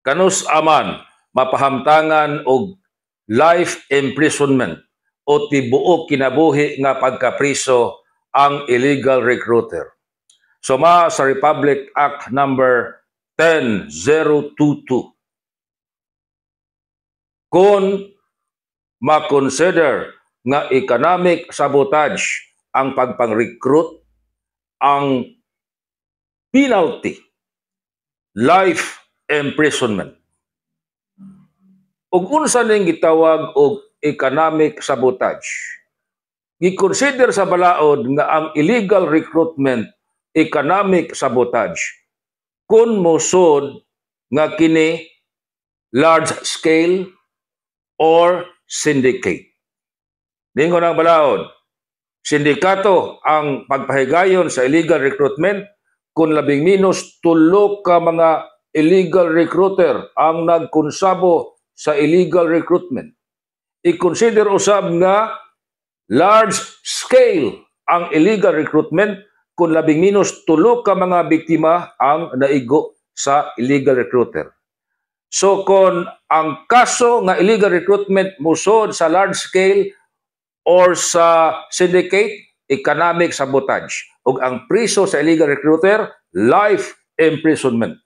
kanus aman mapahamtangan og life imprisonment o tibuok kinabuhi nga pagkapriso ang illegal recruiter. Suma sa Republic Act number 10022. Kung ma-consider nga economic sabotage ang pagpang-recruit, ang penalty, life imprisonment. Ug unsa ning gitawag og economic sabotage? Gi-consider sa balaod nga ang illegal recruitment economic sabotage kung mosud nga kini large scale or syndicate. Ningon ang balaod, sindikato ang pagpahigayon sa illegal recruitment kung labing minus 3 ka mga illegal recruiter ang nagkonsabo sa illegal recruitment. I-consider usab nga large scale ang illegal recruitment kung labing minus 3 ka mga biktima ang naigo sa illegal recruiter. So kung ang kaso nga illegal recruitment musod sa large scale or sa syndicate, economic sabotage. Ug ang priso sa illegal recruiter, life imprisonment.